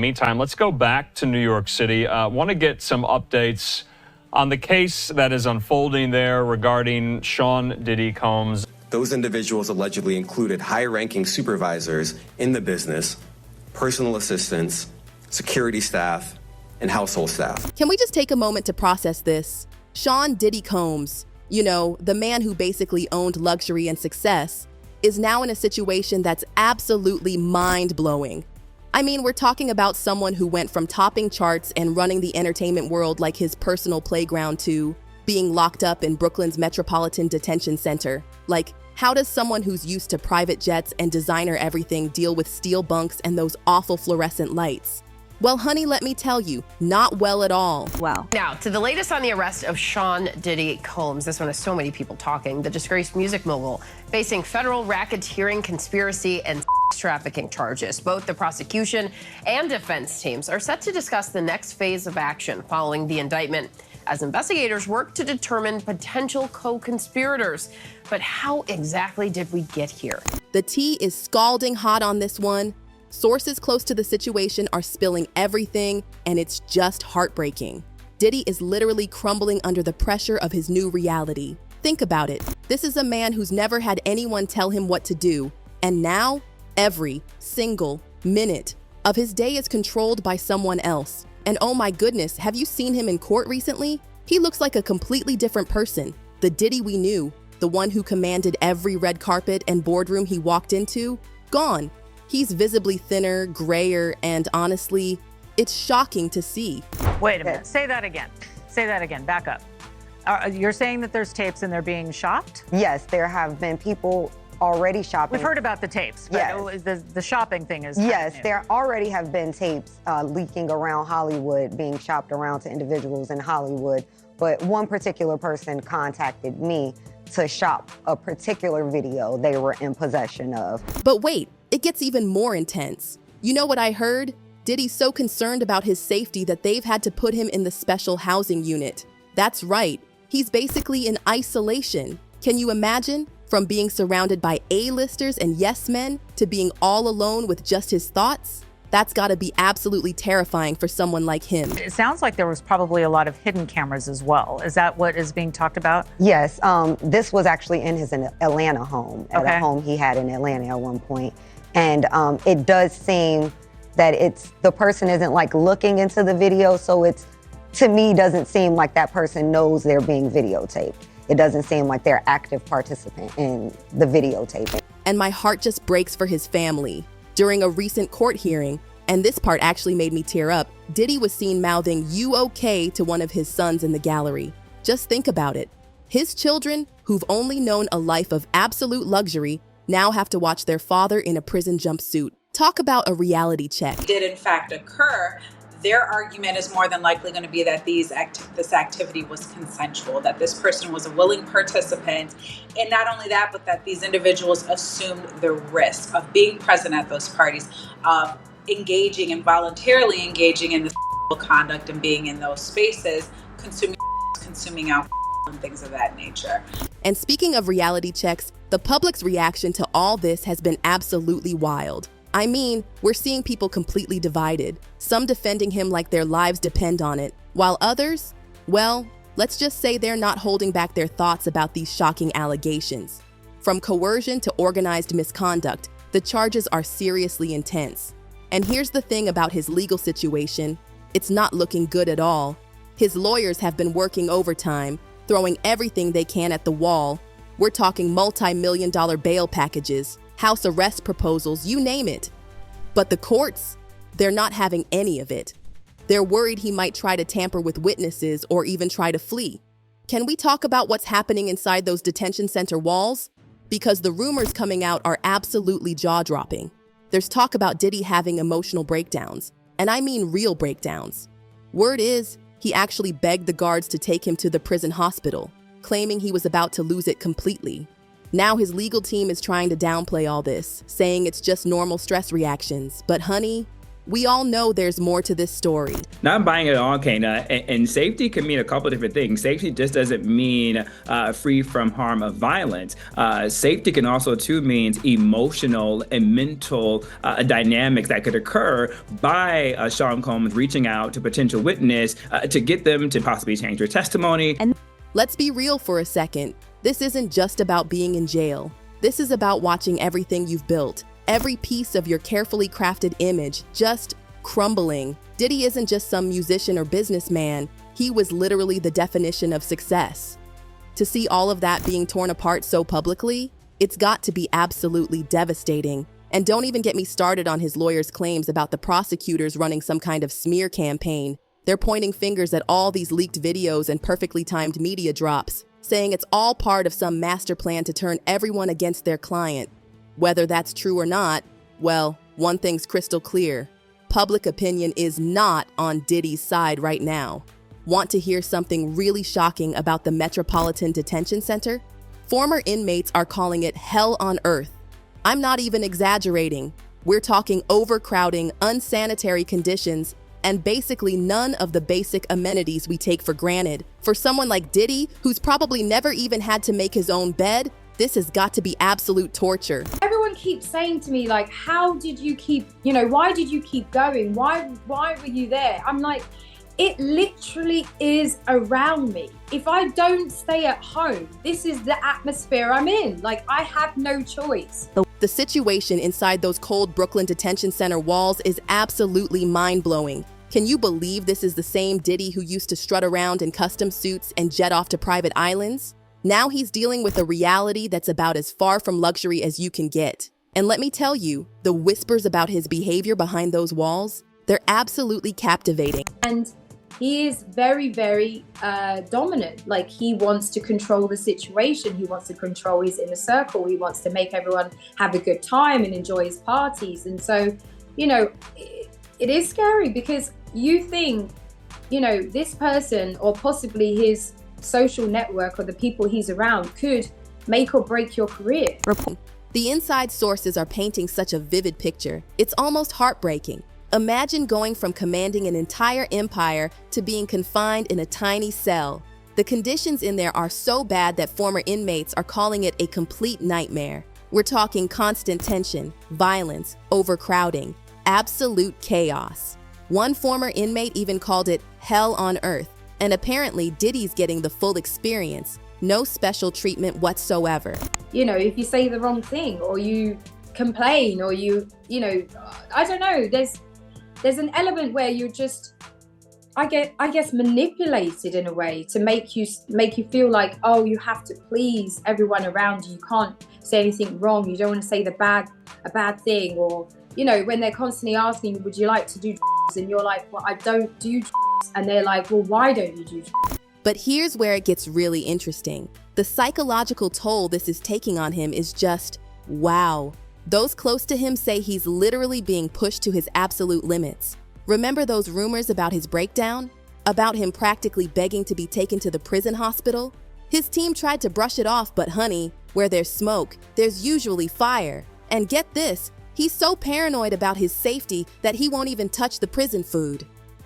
meantime, let's go back to New York City. Want to get some updates on the case that is unfolding there regarding Sean Diddy Combs. Those individuals allegedly included high-ranking supervisors in the business, personal assistants, security staff, and household staff. Can we just take a moment to process this? Sean Diddy Combs, you know, the man who basically owned luxury and success, is now in a situation that's absolutely mind-blowing. I mean, we're talking about someone who went from topping charts and running the entertainment world like his personal playground to being locked up in Brooklyn's Metropolitan Detention Center. Like, how does someone who's used to private jets and designer everything deal with steel bunks and those awful fluorescent lights? Well, honey, let me tell you, not well at all. Wow. Now, to the latest on the arrest of Sean Diddy Combs. This one has so many people talking. The disgraced music mogul facing federal racketeering, conspiracy, and trafficking charges. Both the prosecution and defense teams are set to discuss the next phase of action following the indictment as investigators work to determine potential co-conspirators. But how exactly did we get here? The tea is scalding hot on this one. Sources close to the situation are spilling everything, and it's just heartbreaking. Diddy is literally crumbling under the pressure of his new reality. Think about it. This is a man who's never had anyone tell him what to do, and now every single minute of his day is controlled by someone else. And oh my goodness, have you seen him in court recently? He looks like a completely different person. The Diddy we knew, the one who commanded every red carpet and boardroom he walked into, gone. He's visibly thinner, grayer, and honestly, it's shocking to see. Wait a minute, say that again. Say that again, back up. You're saying that there's tapes and they're being shopped? Yes, there have been people already shopping. We've heard about the tapes, but yes. The shopping thing is yes, new. there already have been tapes leaking around Hollywood, being shopped around to individuals in Hollywood, but one particular person contacted me to shop a particular video they were in possession of. But wait, it gets even more intense. You know what I heard? Diddy's so concerned about his safety that they've had to put him in the special housing unit. That's right, he's basically in isolation. Can you imagine? From being surrounded by A-listers and yes men to being all alone with just his thoughts? That's gotta be absolutely terrifying for someone like him. It sounds like there was probably a lot of hidden cameras as well. Is that what is being talked about? Yes, this was actually in his Atlanta home, at a home he had in Atlanta at one point. And it does seem that the person isn't like looking into the video, so it's, to me, doesn't seem like that person knows they're being videotaped. It doesn't seem like they're active participant in the videotaping. And my heart just breaks for his family. During a recent court hearing, and this part actually made me tear up, Diddy was seen mouthing "You okay" to one of his sons in the gallery. Just think about it. His children, who've only known a life of absolute luxury, now have to watch their father in a prison jumpsuit. Talk about a reality check. Did in fact occur, their argument is more than likely going to be that this activity was consensual, that this person was a willing participant, and not only that, but that these individuals assumed the risk of being present at those parties, of engaging and voluntarily engaging in this conduct and being in those spaces, consuming alcohol and things of that nature. And speaking of reality checks, the public's reaction to all this has been absolutely wild. I mean, we're seeing people completely divided, some defending him like their lives depend on it, while others, well, let's just say they're not holding back their thoughts about these shocking allegations. From coercion to organized misconduct, the charges are seriously intense. And here's the thing about his legal situation, it's not looking good at all. His lawyers have been working overtime, throwing everything they can at the wall. We're talking multi-million-dollar bail packages, house arrest proposals, you name it. But the courts, they're not having any of it. They're worried he might try to tamper with witnesses or even try to flee. Can we talk about what's happening inside those detention center walls? Because the rumors coming out are absolutely jaw-dropping. There's talk about Diddy having emotional breakdowns, and I mean real breakdowns. Word is, he actually begged the guards to take him to the prison hospital, claiming he was about to lose it completely. Now his legal team is trying to downplay all this, saying it's just normal stress reactions. But honey, We all know there's more to this story. Not buying it at all, Kana. And safety can mean a couple different things. Safety just doesn't mean free from harm of violence. Safety can also too means emotional and mental dynamics that could occur by Sean Combs reaching out to potential witness to get them to possibly change their testimony. And let's be real for a second. This isn't just about being in jail. This is about watching everything you've built, every piece of your carefully crafted image, just crumbling. Diddy isn't just some musician or businessman. He was literally the definition of success. To see all of that being torn apart so publicly, it's got to be absolutely devastating. And don't even get me started on his lawyer's claims about the prosecutors running some kind of smear campaign. They're pointing fingers at all these leaked videos and perfectly timed media drops, saying it's all part of some master plan to turn everyone against their client. Whether that's true or not, well, one thing's crystal clear. Public opinion is not on Diddy's side right now. Want to hear something really shocking about the Metropolitan Detention Center? Former inmates are calling it hell on earth. I'm not even exaggerating. We're talking overcrowding, unsanitary conditions, and basically none of the basic amenities we take for granted. For someone like Diddy, who's probably never even had to make his own bed, this has got to be absolute torture. Everyone keeps saying to me, like, how did you keep, why did you keep going? Why were you there? I'm like, it literally is around me. If I don't stay at home, this is the atmosphere I'm in. Like, I have no choice. The situation inside those cold Brooklyn detention center walls is absolutely mind-blowing. Can you believe this is the same Diddy who used to strut around in custom suits and jet off to private islands? Now he's dealing with a reality that's about as far from luxury as you can get. And let me tell you, the whispers about his behavior behind those walls, they're absolutely captivating. And he is very, very dominant. Like, he wants to control the situation. He wants to control his inner circle. He wants to make everyone have a good time and enjoy his parties. And so, it is scary because you think, this person or possibly his social network or the people he's around could make or break your career. The inside sources are painting such a vivid picture. It's almost heartbreaking. Imagine going from commanding an entire empire to being confined in a tiny cell. The conditions in there are so bad that former inmates are calling it a complete nightmare. We're talking constant tension, violence, overcrowding, absolute chaos. One former inmate even called it hell on earth. And apparently Diddy's getting the full experience. No special treatment whatsoever. If you say the wrong thing or you complain or I don't know, there's an element where you're just, I guess, manipulated in a way to make you feel like, oh, you have to please everyone around you. You can't say anything wrong. You don't want to say a bad thing. Or, when they're constantly asking you, would you like to do drugs? And you're like, well, I don't do drugs. And they're like, well, why don't you do drugs? But here's where it gets really interesting. The psychological toll this is taking on him is just, wow. Those close to him say he's literally being pushed to his absolute limits. Remember those rumors about his breakdown? About him practically begging to be taken to the prison hospital? His team tried to brush it off, but honey, where there's smoke, there's usually fire. And get this, he's so paranoid about his safety that he won't even touch the prison food.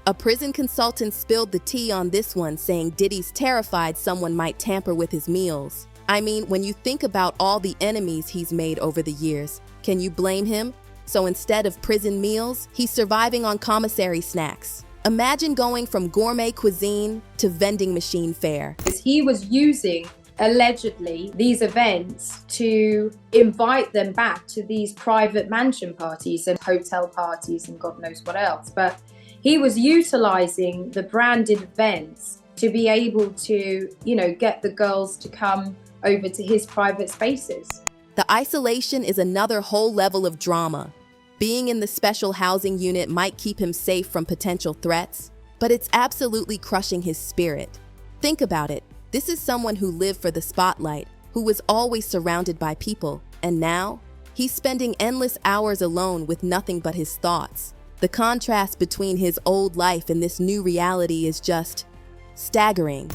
A prison consultant spilled the tea on this one, saying Diddy's terrified someone might tamper with his meals. I mean, when you think about all the enemies he's made over the years, can you blame him? So instead of prison meals, he's surviving on commissary snacks. Imagine going from gourmet cuisine to vending machine fare. He was using, allegedly, these events to invite them back to these private mansion parties and hotel parties and God knows what else. But he was utilizing the branded events to be able to, get the girls to come over to his private spaces. The isolation is another whole level of drama. Being in the special housing unit might keep him safe from potential threats, but it's absolutely crushing his spirit. Think about it. This is someone who lived for the spotlight, who was always surrounded by people, and now he's spending endless hours alone with nothing but his thoughts. The contrast between his old life and this new reality is just staggering.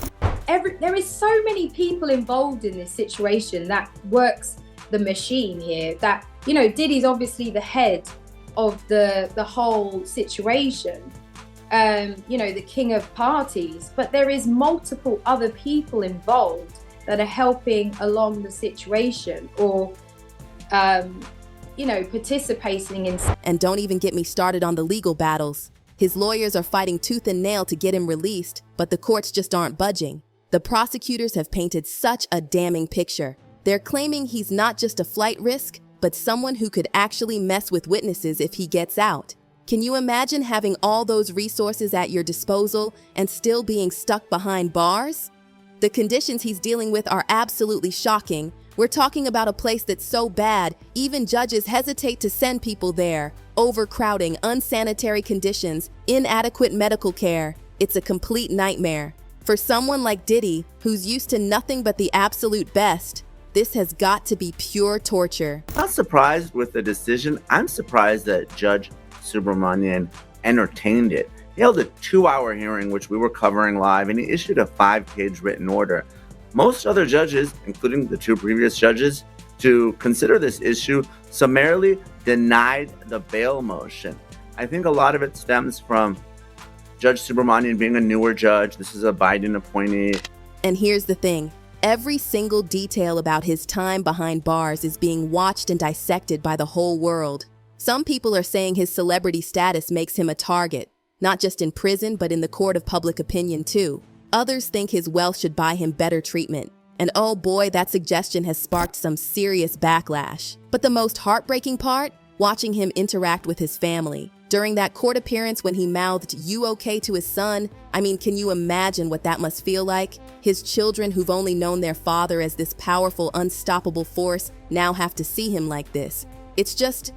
There is so many people involved in this situation that works the machine here. That, Diddy's obviously the head of the whole situation. You know, the king of parties, but there is multiple other people involved that are helping along the situation, or you know, participating in. And don't even get me started on the legal battles. His lawyers are fighting tooth and nail to get him released, but the courts just aren't budging. The prosecutors have painted such a damning picture. They're claiming he's not just a flight risk, but someone who could actually mess with witnesses if he gets out. Can you imagine having all those resources at your disposal and still being stuck behind bars? The conditions he's dealing with are absolutely shocking. We're talking about a place that's so bad, even judges hesitate to send people there. Overcrowding, unsanitary conditions, inadequate medical care. It's a complete nightmare. For someone like Diddy, who's used to nothing but the absolute best, this has got to be pure torture. Not surprised with the decision. I'm surprised that Judge Subramanian entertained it. He held a 2-hour hearing, which we were covering live, and he issued a 5-page written order. Most other judges, including the 2 previous judges, to consider this issue, summarily denied the bail motion. I think a lot of it stems from Judge Subramanian being a newer judge. This is a Biden appointee. And here's the thing. Every single detail about his time behind bars is being watched and dissected by the whole world. Some people are saying his celebrity status makes him a target, not just in prison, but in the court of public opinion too. Others think his wealth should buy him better treatment. And oh boy, that suggestion has sparked some serious backlash. But the most heartbreaking part? Watching him interact with his family. During that court appearance when he mouthed, "You okay?" to his son, I mean, can you imagine what that must feel like? His children, who've only known their father as this powerful, unstoppable force, now have to see him like this. It's just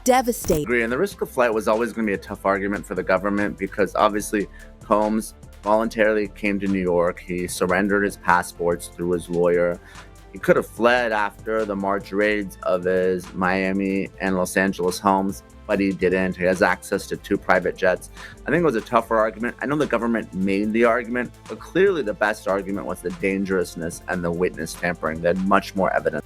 devastating. Agree. And the risk of flight was always going to be a tough argument for the government because obviously Combs voluntarily came to New York. He surrendered his passports through his lawyer. He could have fled after the March raids of his Miami and Los Angeles homes, but he didn't. He has access to 2 private jets. I think it was a tougher argument. I know the government made the argument, but clearly the best argument was the dangerousness and the witness tampering. They had much more evidence.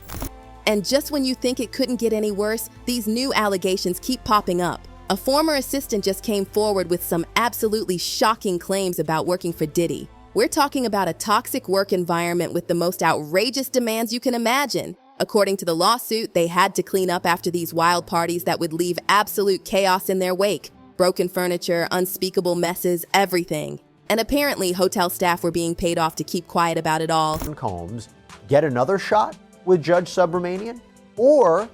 And just when you think it couldn't get any worse, these new allegations keep popping up. A former assistant just came forward with some absolutely shocking claims about working for Diddy. We're talking about a toxic work environment with the most outrageous demands you can imagine. According to the lawsuit, they had to clean up after these wild parties that would leave absolute chaos in their wake. Broken furniture, unspeakable messes, everything. And apparently, hotel staff were being paid off to keep quiet about it all. Combs get another shot with Judge Subramanian? Or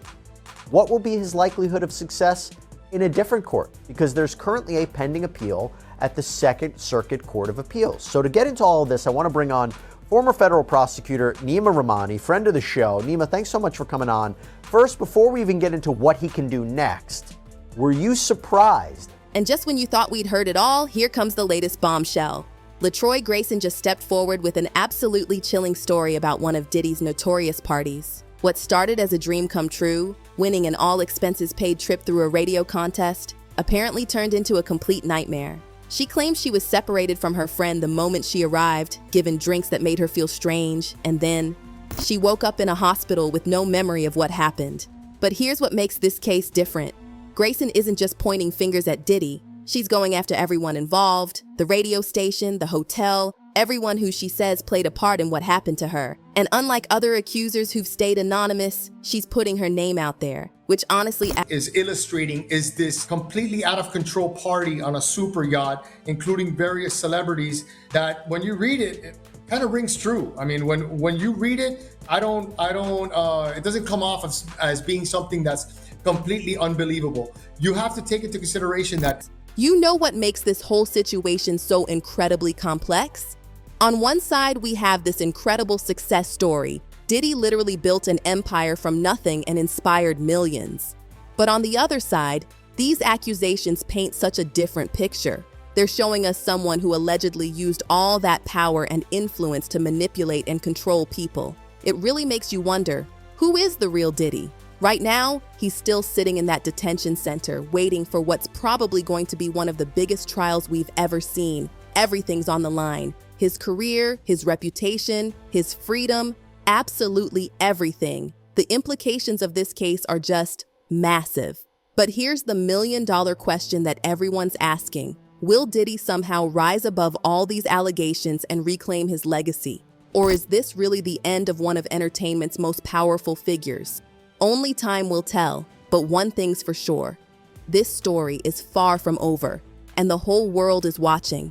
what will be his likelihood of success in a different court? Because there's currently a pending appeal at the Second Circuit Court of Appeals. So to get into all of this, I want to bring on former federal prosecutor Nima Rahmani, friend of the show. Nima, thanks so much for coming on. First, before we even get into what he can do next, were you surprised? And just when you thought we'd heard it all, here comes the latest bombshell. LaTroy Grayson just stepped forward with an absolutely chilling story about one of Diddy's notorious parties. What started as a dream come true, winning an all-expenses-paid trip through a radio contest, apparently turned into a complete nightmare. She claims she was separated from her friend the moment she arrived, given drinks that made her feel strange, and then she woke up in a hospital with no memory of what happened. But here's what makes this case different. Grayson isn't just pointing fingers at Diddy. She's going after everyone involved, the radio station, the hotel, everyone who she says played a part in what happened to her. And unlike other accusers who've stayed anonymous, she's putting her name out there, which honestly is illustrating is this completely out of control party on a super yacht, including various celebrities, that when you read it, it kind of rings true. I mean, when you read it, it doesn't come off as being something that's completely unbelievable. You have to take into consideration that. You know what makes this whole situation so incredibly complex? On one side, we have this incredible success story. Diddy literally built an empire from nothing and inspired millions. But on the other side, these accusations paint such a different picture. They're showing us someone who allegedly used all that power and influence to manipulate and control people. It really makes you wonder, who is the real Diddy? Right now, he's still sitting in that detention center, waiting for what's probably going to be one of the biggest trials we've ever seen. Everything's on the line. His career, his reputation, his freedom, absolutely everything. The implications of this case are just massive. But here's the million-dollar question that everyone's asking. Will Diddy somehow rise above all these allegations and reclaim his legacy? Or is this really the end of one of entertainment's most powerful figures? Only time will tell, but one thing's for sure. This story is far from over, and the whole world is watching.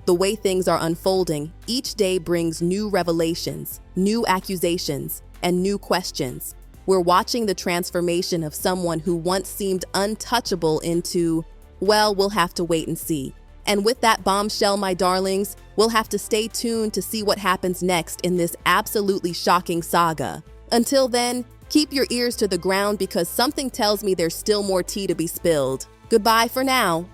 The way things are unfolding, each day brings new revelations, new accusations, and new questions. We're watching the transformation of someone who once seemed untouchable into, well, we'll have to wait and see. And with that bombshell, my darlings, we'll have to stay tuned to see what happens next in this absolutely shocking saga. Until then, keep your ears to the ground because something tells me there's still more tea to be spilled. Goodbye for now.